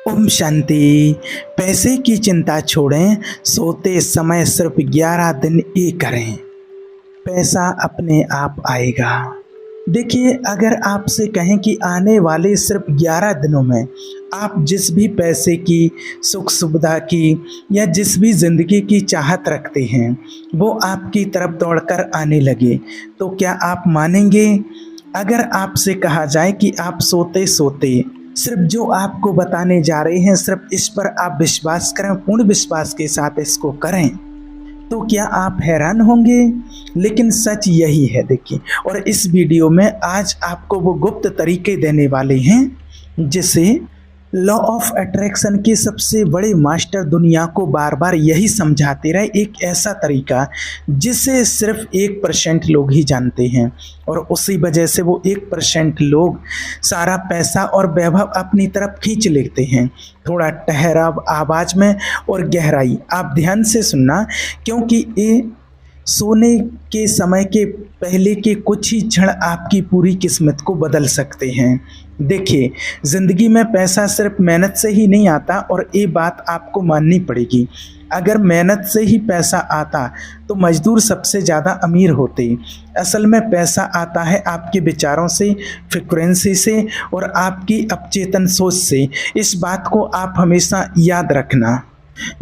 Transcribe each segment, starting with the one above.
ओम शांति। पैसे की चिंता छोड़ें, सोते समय सिर्फ 11 दिन ये करें, पैसा अपने आप आएगा। देखिए, अगर आपसे कहें कि आने वाले सिर्फ 11 दिनों में आप जिस भी पैसे की, सुख सुविधा की या जिस भी ज़िंदगी की चाहत रखते हैं, वो आपकी तरफ दौड़कर आने लगे, तो क्या आप मानेंगे? अगर आपसे कहा जाए कि आप सोते-सोते सिर्फ जो आपको बताने जा रहे हैं, सिर्फ इस पर आप विश्वास करें, पूर्ण विश्वास के साथ इसको करें, तो क्या आप हैरान होंगे? लेकिन सच यही है। देखिए, और इस वीडियो में आज आपको वो गुप्त तरीके देने वाले हैं जिसे लॉ ऑफ अट्रैक्शन के सबसे बड़े मास्टर दुनिया को बार बार यही समझाते रहे। एक ऐसा तरीका जिसे सिर्फ 1% लोग ही जानते हैं, और उसी वजह से वो 1% लोग सारा पैसा और वैभव अपनी तरफ खींच लेते हैं। थोड़ा ठहराव आवाज़ में और गहराई आप ध्यान से सुनना, क्योंकि ये सोने के समय के पहले के कुछ ही क्षण आपकी पूरी किस्मत को बदल सकते हैं। देखिए, ज़िंदगी में पैसा सिर्फ मेहनत से ही नहीं आता, और ये बात आपको माननी पड़ेगी। अगर मेहनत से ही पैसा आता तो मजदूर सबसे ज़्यादा अमीर होते। असल में पैसा आता है आपके विचारों से, फ्रिक्वेंसी से और आपकी अपचेतन सोच से। इस बात को आप हमेशा याद रखना।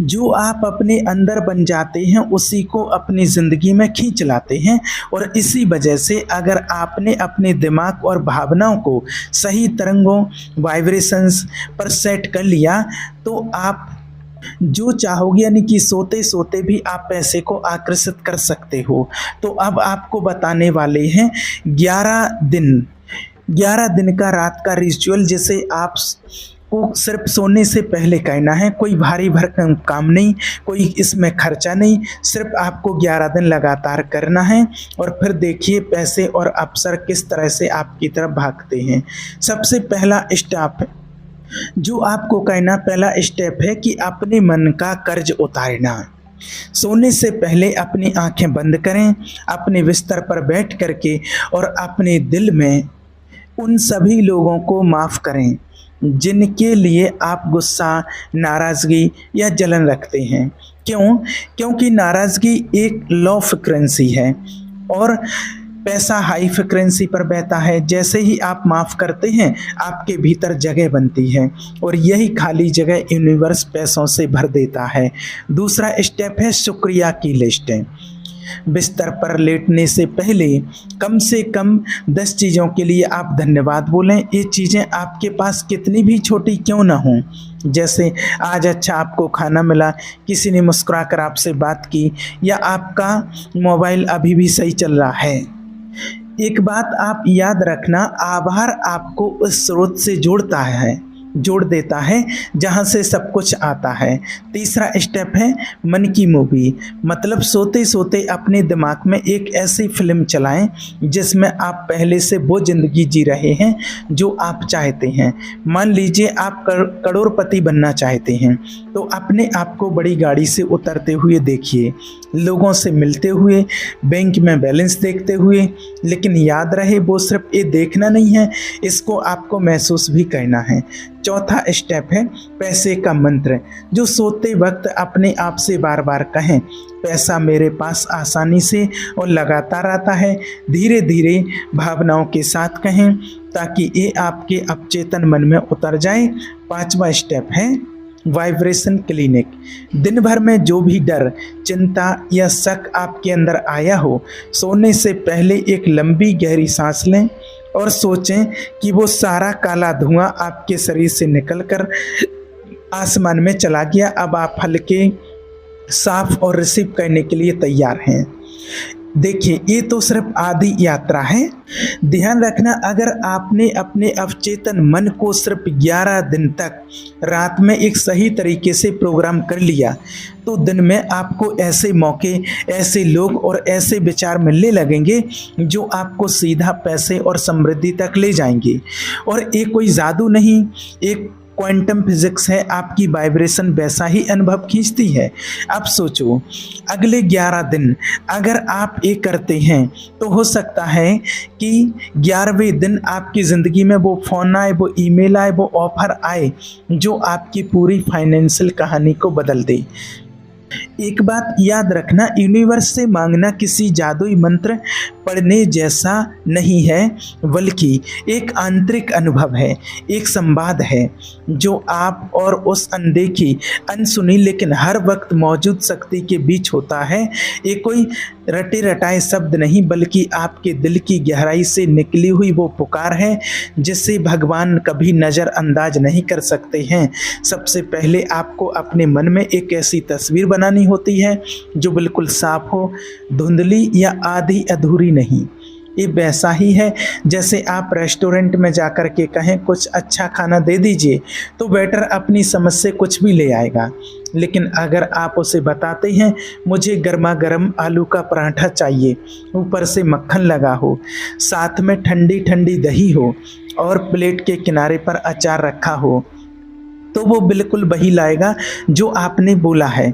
जो आप अपने अंदर बन जाते हैं उसी को अपनी ज़िंदगी में खींच लाते हैं, और इसी वजह से अगर आपने अपने दिमाग और भावनाओं को सही तरंगों, वाइब्रेशंस पर सेट कर लिया, तो आप जो चाहोगे, यानी कि सोते सोते भी आप पैसे को आकर्षित कर सकते हो। तो अब आपको बताने वाले हैं 11 दिन का रात का रिचुअल, जिसे आप को सिर्फ सोने से पहले कहना है। कोई भारी भरकम काम नहीं, कोई इसमें खर्चा नहीं, सिर्फ आपको 11 दिन लगातार करना है, और फिर देखिए पैसे और अवसर किस तरह से आपकी तरफ भागते हैं। सबसे पहला स्टेप जो आपको कहना, पहला स्टेप है कि अपने मन का कर्ज उतारना। सोने से पहले अपनी आंखें बंद करें, अपने बिस्तर पर बैठ करके, और अपने दिल में उन सभी लोगों को माफ़ करें जिनके लिए आप गुस्सा, नाराज़गी या जलन रखते हैं। क्यों? क्योंकि नाराज़गी एक लो फ्रिक्वेंसी है और पैसा हाई फ्रिक्वेंसी पर बहता है। जैसे ही आप माफ़ करते हैं, आपके भीतर जगह बनती है, और यही खाली जगह यूनिवर्स पैसों से भर देता है। दूसरा स्टेप है शुक्रिया की लिस्ट। बिस्तर पर लेटने से पहले कम से कम 10 चीज़ों के लिए आप धन्यवाद बोलें। ये चीज़ें आपके पास कितनी भी छोटी क्यों ना हों, जैसे आज अच्छा आपको खाना मिला, किसी ने मुस्कुरा कर आपसे बात की, या आपका मोबाइल अभी भी सही चल रहा है। एक बात आप याद रखना, आभार आपको उस स्रोत से जोड़ देता है जहाँ से सब कुछ आता है। तीसरा स्टेप है मन की मूवी, मतलब सोते सोते अपने दिमाग में एक ऐसी फिल्म चलाएं जिसमें आप पहले से वो ज़िंदगी जी रहे हैं जो आप चाहते हैं। मान लीजिए आप करोड़पति बनना चाहते हैं, तो अपने आप को बड़ी गाड़ी से उतरते हुए देखिए, लोगों से मिलते हुए, बैंक में बैलेंस देखते हुए। लेकिन याद रहे, वो सिर्फ ये देखना नहीं है, इसको आपको महसूस भी करना है। चौथा स्टेप है पैसे का मंत्र, जो सोते वक्त अपने आप से बार बार कहें, पैसा मेरे पास आसानी से और लगातार आता है। धीरे धीरे भावनाओं के साथ कहें ताकि ये आपके अपचेतन मन में उतर जाए। पांचवा स्टेप है वाइब्रेशन क्लिनिक। दिन भर में जो भी डर, चिंता या शक आपके अंदर आया हो, सोने से पहले एक लंबी गहरी सांस लें और सोचें कि वो सारा काला धुआं आपके शरीर से निकलकर आसमान में चला गया। अब आप हल्के, साफ और रिसीव करने के लिए तैयार हैं। देखिए, ये तो सिर्फ आधी यात्रा है। ध्यान रखना, अगर आपने अपने अवचेतन मन को सिर्फ 11 दिन तक रात में एक सही तरीके से प्रोग्राम कर लिया, तो दिन में आपको ऐसे मौके, ऐसे लोग और ऐसे विचार मिलने लगेंगे जो आपको सीधा पैसे और समृद्धि तक ले जाएंगे। और ये कोई जादू नहीं, एक क्वांटम फिजिक्स है, आपकी वाइब्रेशन वैसा ही अनुभव खींचती है। अब सोचो, अगले 11 दिन अगर आप ये करते हैं तो हो सकता है कि 11वें दिन आपकी ज़िंदगी में वो फ़ोन आए, वो ईमेल आए, वो ऑफ़र आए जो आपकी पूरी फाइनेंशियल कहानी को बदल दे। एक बात याद रखना, यूनिवर्स से मांगना किसी जादुई मंत्र पढ़ने जैसा नहीं है, बल्कि एक आंतरिक अनुभव है, एक संवाद है जो आप और उस अनदेखी, अनसुनी लेकिन हर वक्त मौजूद शक्ति के बीच होता है। ये कोई रटे रटाए शब्द नहीं, बल्कि आपके दिल की गहराई से निकली हुई वो पुकार है जिसे भगवान कभी नज़रअंदाज नहीं कर सकते हैं। सबसे पहले आपको अपने मन में एक ऐसी तस्वीर बनानी होती है जो बिल्कुल साफ हो, धुंधली या आधी अधूरी नहीं। ये वैसा ही है जैसे आप रेस्टोरेंट में जाकर के कहें कुछ अच्छा खाना दे दीजिए, तो वेटर अपनी समझ से कुछ भी ले आएगा। लेकिन अगर आप उसे बताते हैं मुझे गर्मा गर्म आलू का पराठा चाहिए, ऊपर से मक्खन लगा हो, साथ में ठंडी ठंडी दही हो और प्लेट के किनारे पर अचार रखा हो, तो वो बिल्कुल वही लाएगा जो आपने बोला है।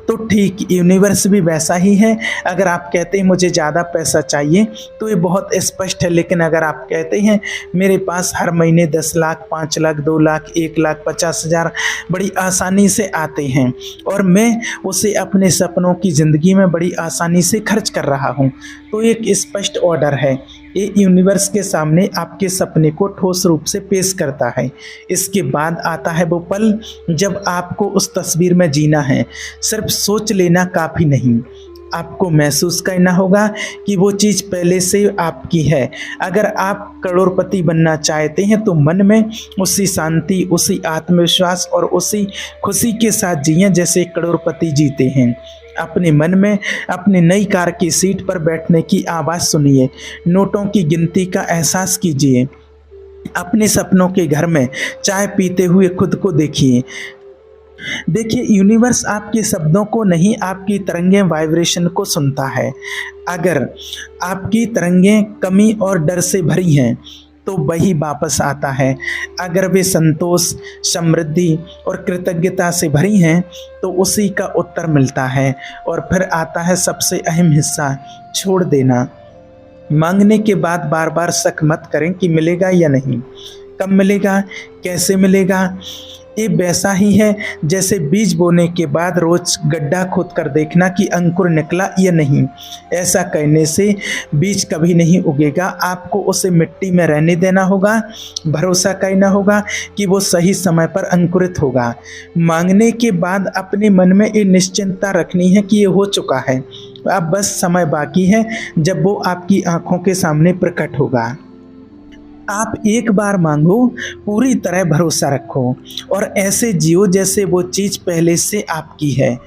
तो ठीक यूनिवर्स भी वैसा ही है। अगर आप कहते हैं मुझे ज़्यादा पैसा चाहिए, तो ये बहुत स्पष्ट है। लेकिन अगर आप कहते हैं मेरे पास हर महीने 10 लाख, 5 लाख, 2 लाख, 1 लाख 50,000 बड़ी आसानी से आते हैं और मैं उसे अपने सपनों की ज़िंदगी में बड़ी आसानी से खर्च कर रहा हूँ, तो एक स्पष्ट ऑर्डर है। ये यूनिवर्स के सामने आपके सपने को ठोस रूप से पेश करता है। इसके बाद आता है वो पल जब आपको उस तस्वीर में जीना है। सिर्फ सोच लेना काफ़ी नहीं, आपको महसूस करना होगा कि वो चीज़ पहले से आपकी है। अगर आप करोड़पति बनना चाहते हैं तो मन में उसी शांति, उसी आत्मविश्वास और उसी खुशी के साथ जिएं जैसे करोड़पति जीते हैं। अपने मन में अपनी नई कार की सीट पर बैठने की आवाज़ सुनिए, नोटों की गिनती का एहसास कीजिए, अपने सपनों के घर में चाय पीते हुए खुद को देखिए। देखिए, यूनिवर्स आपके शब्दों को नहीं, आपकी तरंगें, वाइब्रेशन को सुनता है। अगर आपकी तरंगें कमी और डर से भरी हैं तो वही वापस आता है। अगर वे संतोष, समृद्धि और कृतज्ञता से भरी हैं तो उसी का उत्तर मिलता है। और फिर आता है सबसे अहम हिस्सा, छोड़ देना। मांगने के बाद बार बार शक मत करें कि मिलेगा या नहीं, कब मिलेगा, कैसे मिलेगा। ये वैसा ही है जैसे बीज बोने के बाद रोज गड्ढा खोद कर देखना कि अंकुर निकला या नहीं। ऐसा करने से बीज कभी नहीं उगेगा। आपको उसे मिट्टी में रहने देना होगा, भरोसा करना होगा कि वो सही समय पर अंकुरित होगा। मांगने के बाद अपने मन में ये निश्चिंतता रखनी है कि ये हो चुका है, अब बस समय बाकी है जब वो आपकी आंखों के सामने प्रकट होगा। आप एक बार मांगो, पूरी तरह भरोसा रखो और ऐसे जियो जैसे वो चीज़ पहले से आपकी है।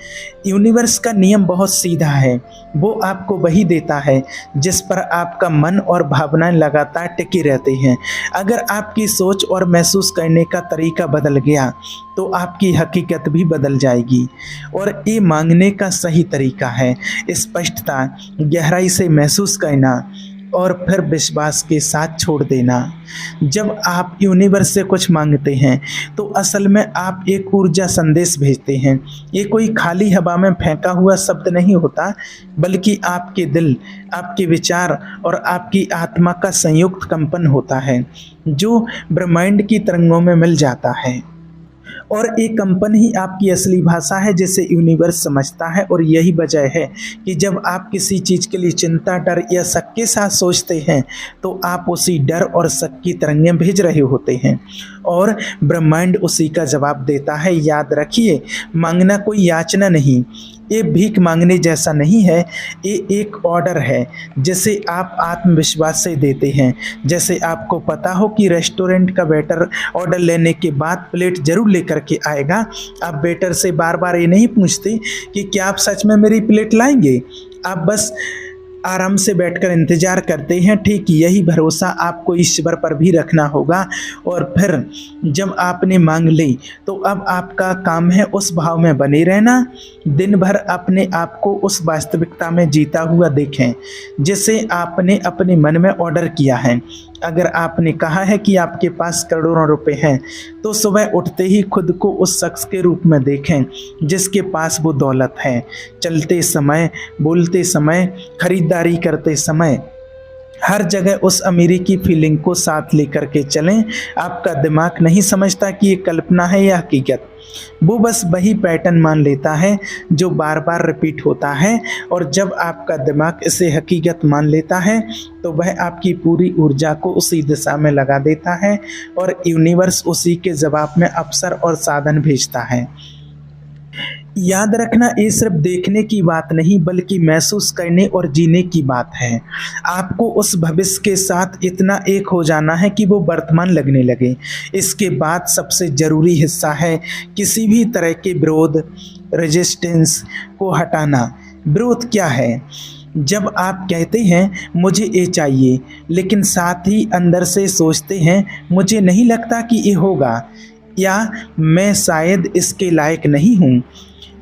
यूनिवर्स का नियम बहुत सीधा है, वो आपको वही देता है जिस पर आपका मन और भावनाएं लगातार टिके रहते हैं। अगर आपकी सोच और महसूस करने का तरीका बदल गया तो आपकी हकीकत भी बदल जाएगी। और ये मांगने का सही तरीका है स्पष्टता, गहराई से महसूस करना और फिर विश्वास के साथ छोड़ देना। जब आप यूनिवर्स से कुछ मांगते हैं तो असल में आप एक ऊर्जा संदेश भेजते हैं। ये कोई खाली हवा में फेंका हुआ शब्द नहीं होता, बल्कि आपके दिल, आपके विचार और आपकी आत्मा का संयुक्त कंपन होता है जो ब्रह्मांड की तरंगों में मिल जाता है। और एक कंपन ही आपकी असली भाषा है जिसे यूनिवर्स समझता है। और यही वजह है कि जब आप किसी चीज़ के लिए चिंता, डर या शक के साथ सोचते हैं तो आप उसी डर और शक की तरंगें भेज रहे होते हैं और ब्रह्मांड उसी का जवाब देता है। याद रखिए, मांगना कोई याचना नहीं, ये भीख मांगने जैसा नहीं है, ये एक ऑर्डर है जिसे आप आत्मविश्वास से देते हैं। जैसे आपको पता हो कि रेस्टोरेंट का वेटर ऑर्डर लेने के बाद प्लेट ज़रूर लेकर के आएगा। आप वेटर से बार बार ये नहीं पूछते कि क्या आप सच में मेरी प्लेट लाएंगे, आप बस आराम से बैठकर इंतज़ार करते हैं। ठीक यही भरोसा आपको ईश्वर पर भी रखना होगा। और फिर जब आपने मांग ली तो अब आपका काम है उस भाव में बने रहना। दिन भर अपने आप को उस वास्तविकता में जीता हुआ देखें जिसे आपने अपने मन में ऑर्डर किया है। अगर आपने कहा है कि आपके पास करोड़ों रुपए हैं, तो सुबह उठते ही खुद को उस शख्स के रूप में देखें जिसके पास वो दौलत है। चलते समय, बोलते समय, खरीदारी करते समय हर जगह उस अमीरी की फीलिंग को साथ लेकर के चलें। आपका दिमाग नहीं समझता कि ये कल्पना है या हकीकत, वो बस वही पैटर्न मान लेता है जो बार बार रिपीट होता है। और जब आपका दिमाग इसे हकीकत मान लेता है तो वह आपकी पूरी ऊर्जा को उसी दिशा में लगा देता है और यूनिवर्स उसी के जवाब में अवसर और साधन भेजता है। याद रखना, ये सिर्फ देखने की बात नहीं बल्कि महसूस करने और जीने की बात है। आपको उस भविष्य के साथ इतना एक हो जाना है कि वो वर्तमान लगने लगे। इसके बाद सबसे ज़रूरी हिस्सा है किसी भी तरह के विरोध, रेजिस्टेंस को हटाना। विरोध क्या है? जब आप कहते हैं मुझे ये चाहिए, लेकिन साथ ही अंदर से सोचते हैं मुझे नहीं लगता कि ये होगा, या मैं शायद इसके लायक नहीं हूँ,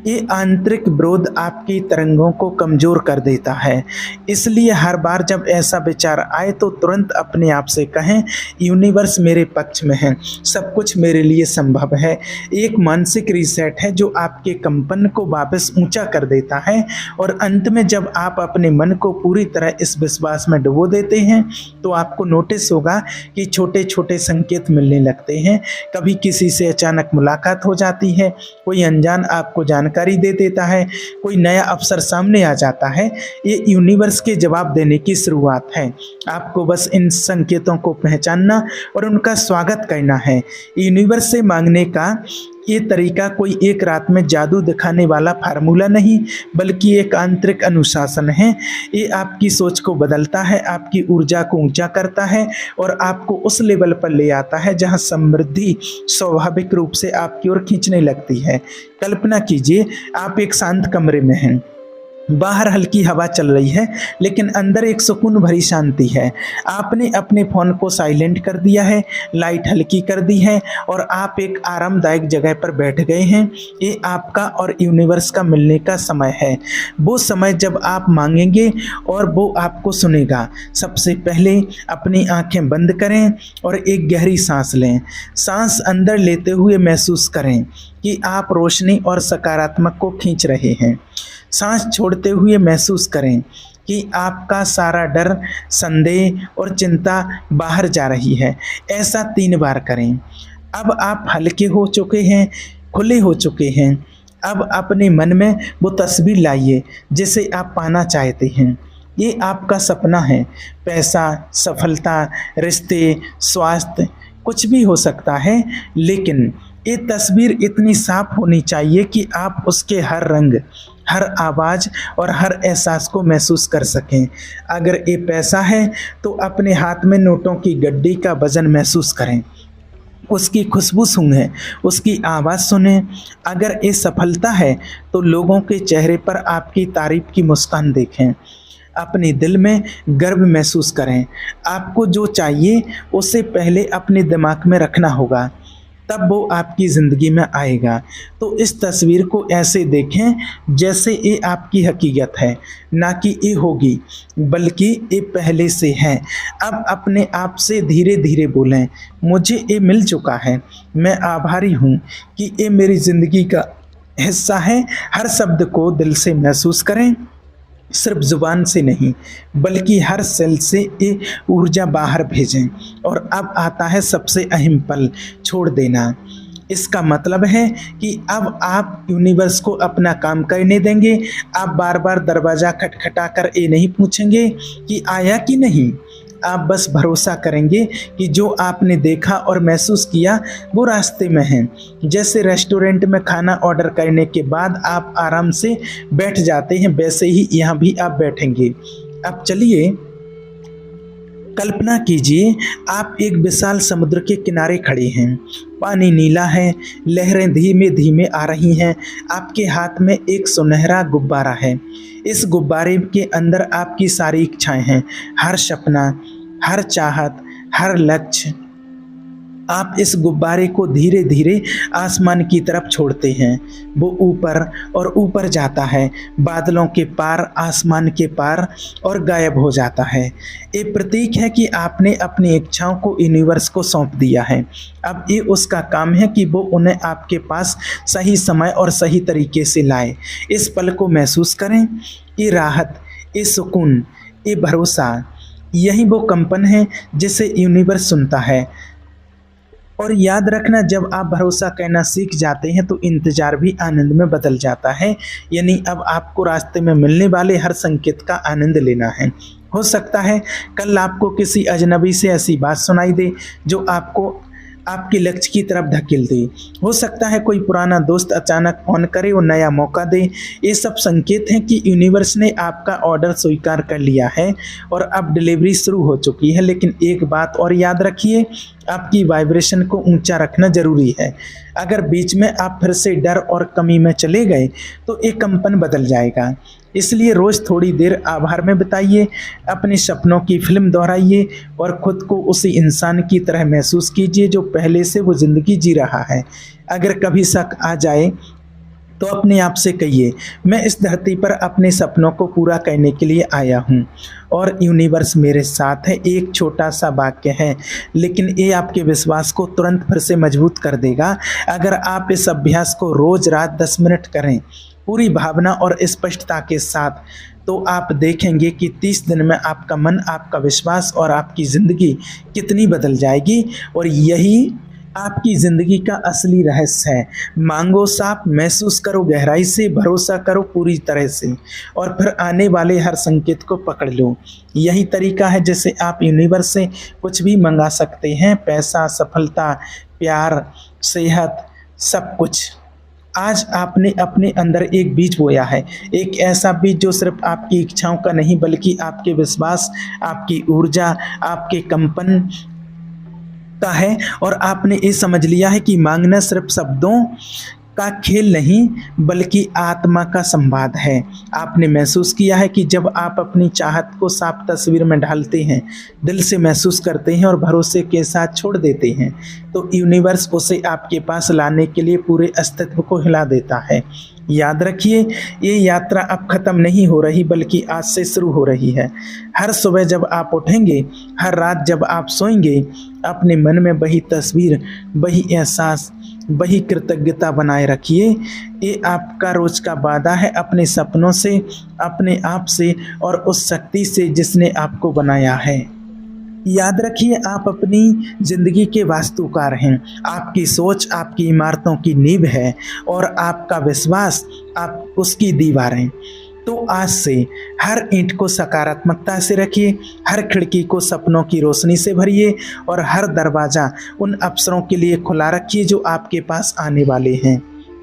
ये आंतरिक विरोध आपकी तरंगों को कमज़ोर कर देता है। इसलिए हर बार जब ऐसा विचार आए तो तुरंत अपने आप से कहें, यूनिवर्स मेरे पक्ष में है, सब कुछ मेरे लिए संभव है। एक मानसिक रीसेट है जो आपके कंपन को वापस ऊंचा कर देता है। और अंत में जब आप अपने मन को पूरी तरह इस विश्वास में डुबो देते हैं तो आपको नोटिस होगा कि छोटे छोटे संकेत मिलने लगते हैं। कभी किसी से अचानक मुलाकात हो जाती है, कोई अनजान आपको जानकारी दे देता है, कोई नया अवसर सामने आ जाता है। ये यूनिवर्स के जवाब देने की शुरुआत है। आपको बस इन संकेतों को पहचानना और उनका स्वागत करना है। यूनिवर्स से मांगने का ये तरीका कोई एक रात में जादू दिखाने वाला फार्मूला नहीं बल्कि एक आंतरिक अनुशासन है। ये आपकी सोच को बदलता है, आपकी ऊर्जा को ऊंचा करता है और आपको उस लेवल पर ले आता है जहां समृद्धि स्वाभाविक रूप से आपकी ओर खींचने लगती है। कल्पना कीजिए, आप एक शांत कमरे में हैं, बाहर हल्की हवा चल रही है लेकिन अंदर एक सुकून भरी शांति है। आपने अपने फ़ोन को साइलेंट कर दिया है, लाइट हल्की कर दी है और आप एक आरामदायक जगह पर बैठ गए हैं। ये आपका और यूनिवर्स का मिलने का समय है, वो समय जब आप मांगेंगे और वो आपको सुनेगा। सबसे पहले अपनी आंखें बंद करें और एक गहरी सांस लें। सांस अंदर लेते हुए महसूस करें कि आप रोशनी और सकारात्मक को खींच रहे हैं। सांस छोड़ते हुए महसूस करें कि आपका सारा डर, संदेह और चिंता बाहर जा रही है। ऐसा 3 बार करें। अब आप हल्के हो चुके हैं, खुले हो चुके हैं। अब अपने मन में वो तस्वीर लाइए जिसे आप पाना चाहते हैं। ये आपका सपना है, पैसा, सफलता, रिश्ते, स्वास्थ्य, कुछ भी हो सकता है, लेकिन ये तस्वीर इतनी साफ होनी चाहिए कि आप उसके हर रंग, हर आवाज़ और हर एहसास को महसूस कर सकें। अगर ये पैसा है तो अपने हाथ में नोटों की गड्डी का वज़न महसूस करें, उसकी खुशबू सूंघें, उसकी आवाज़ सुनें। अगर ये सफलता है तो लोगों के चेहरे पर आपकी तारीफ़ की मुस्कान देखें। अपने दिल में गर्व महसूस करें। आपको जो चाहिए उसे पहले अपने दिमाग में रखना होगा, तब वो आपकी ज़िंदगी में आएगा। तो इस तस्वीर को ऐसे देखें जैसे ये आपकी हकीकत है, ना कि ये होगी बल्कि ये पहले से है। अब अपने आप से धीरे धीरे बोलें, मुझे ये मिल चुका है, मैं आभारी हूँ कि ये मेरी ज़िंदगी का हिस्सा है। हर शब्द को दिल से महसूस करें, सिर्फ ज़ुबान से नहीं बल्कि हर सेल से ये ऊर्जा बाहर भेजें। और अब आता है सबसे अहम पल, छोड़ देना। इसका मतलब है कि अब आप यूनिवर्स को अपना काम करने देंगे। आप बार बार दरवाज़ा खटखटा कर ये नहीं पूछेंगे कि आया कि नहीं। आप बस भरोसा करेंगे कि जो आपने देखा और महसूस किया वो रास्ते में है। जैसे रेस्टोरेंट में खाना ऑर्डर करने के बाद आप आराम से बैठ जाते हैं, वैसे ही यहाँ भी आप बैठेंगे। अब चलिए कल्पना कीजिए, आप एक विशाल समुद्र के किनारे खड़े हैं। पानी नीला है, लहरें धीमे धीमे आ रही हैं। आपके हाथ में एक सुनहरा गुब्बारा है। इस गुब्बारे के अंदर आपकी सारी इच्छाएं हैं, हर सपना, हर चाहत, हर लक्ष्य। आप इस गुब्बारे को धीरे धीरे आसमान की तरफ छोड़ते हैं। वो ऊपर और ऊपर जाता है, बादलों के पार, आसमान के पार, और गायब हो जाता है। ये प्रतीक है कि आपने अपनी इच्छाओं को यूनिवर्स को सौंप दिया है। अब ये उसका काम है कि वो उन्हें आपके पास सही समय और सही तरीके से लाए। इस पल को महसूस करें। ये राहत, ये सुकून, ये भरोसा, यही वो कंपन है जिसे यूनिवर्स सुनता है। और याद रखना, जब आप भरोसा करना सीख जाते हैं तो इंतज़ार भी आनंद में बदल जाता है। यानी अब आपको रास्ते में मिलने वाले हर संकेत का आनंद लेना है। हो सकता है कल आपको किसी अजनबी से ऐसी बात सुनाई दे जो आपको आपके लक्ष्य की तरफ धकेल दे। हो सकता है कोई पुराना दोस्त अचानक फ़ोन करे और नया मौका दे। ये सब संकेत हैं कि यूनिवर्स ने आपका ऑर्डर स्वीकार कर लिया है और अब डिलीवरी शुरू हो चुकी है। लेकिन एक बात और याद रखिए, आपकी वाइब्रेशन को ऊंचा रखना ज़रूरी है। अगर बीच में आप फिर से डर और कमी में चले गए तो एक कंपन बदल जाएगा। इसलिए रोज़ थोड़ी देर आभार में बिताइए, अपने सपनों की फिल्म दोहराइए और ख़ुद को उसी इंसान की तरह महसूस कीजिए जो पहले से वो ज़िंदगी जी रहा है। अगर कभी शक आ जाए तो अपने आप से कहिए, मैं इस धरती पर अपने सपनों को पूरा करने के लिए आया हूँ और यूनिवर्स मेरे साथ है। एक छोटा सा वाक्य है, लेकिन ये आपके विश्वास को तुरंत फिर से मजबूत कर देगा। अगर आप इस अभ्यास को रोज़ रात 10 मिनट करें पूरी भावना और स्पष्टता के साथ, तो आप देखेंगे कि 30 दिन में आपका मन, आपका विश्वास और आपकी ज़िंदगी कितनी बदल जाएगी। और यही आपकी ज़िंदगी का असली रहस्य है। मांगो साफ, महसूस करो गहराई से, भरोसा करो पूरी तरह से, और फिर आने वाले हर संकेत को पकड़ लो। यही तरीका है जिससे आप यूनिवर्स से कुछ भी मंगा सकते हैं। पैसा, सफलता, प्यार, सेहत, सब कुछ। आज आपने अपने अंदर एक बीज बोया है, एक ऐसा बीज जो सिर्फ आपकी इच्छाओं का नहीं बल्कि आपके विश्वास, आपकी ऊर्जा, आपके कंपन का है। और आपने ये समझ लिया है कि मांगना सिर्फ शब्दों का खेल नहीं बल्कि आत्मा का संवाद है। आपने महसूस किया है कि जब आप अपनी चाहत को साफ तस्वीर में ढालते हैं, दिल से महसूस करते हैं और भरोसे के साथ छोड़ देते हैं, तो यूनिवर्स उसे आपके पास लाने के लिए पूरे अस्तित्व को हिला देता है। याद रखिए, ये यात्रा अब ख़त्म नहीं हो रही बल्कि आज से शुरू हो रही है। हर सुबह जब आप उठेंगे, हर रात जब आप सोएंगे, अपने मन में वही तस्वीर, वही एहसास, वही कृतज्ञता बनाए रखिए। ये आपका रोज का वादा है अपने सपनों से, अपने आप से और उस शक्ति से जिसने आपको बनाया है। याद रखिए, आप अपनी ज़िंदगी के वास्तुकार हैं। आपकी सोच आपकी इमारतों की नींव है और आपका विश्वास आप उसकी दीवारें। तो आज से हर ईंट को सकारात्मकता से रखिए, हर खिड़की को सपनों की रोशनी से भरिए और हर दरवाज़ा उन अवसरों के लिए खुला रखिए जो आपके पास आने वाले हैं।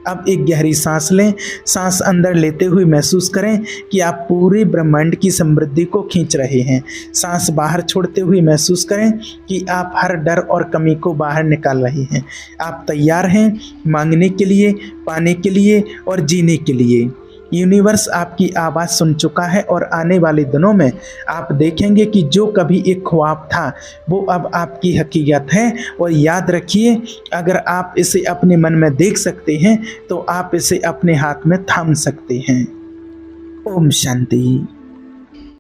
अब एक गहरी सांस लें। सांस अंदर लेते हुए महसूस करें कि आप पूरे ब्रह्मांड की समृद्धि को खींच रहे हैं। सांस बाहर छोड़ते हुए महसूस करें कि आप हर डर और कमी को बाहर निकाल रहे हैं। आप तैयार हैं मांगने के लिए, पाने के लिए और जीने के लिए। यूनिवर्स आपकी आवाज़ सुन चुका है और आने वाले दिनों में आप देखेंगे कि जो कभी एक ख्वाब था वो अब आपकी हकीकत है। और याद रखिए, अगर आप इसे अपने मन में देख सकते हैं तो आप इसे अपने हाथ में थाम सकते हैं। ओम शांति।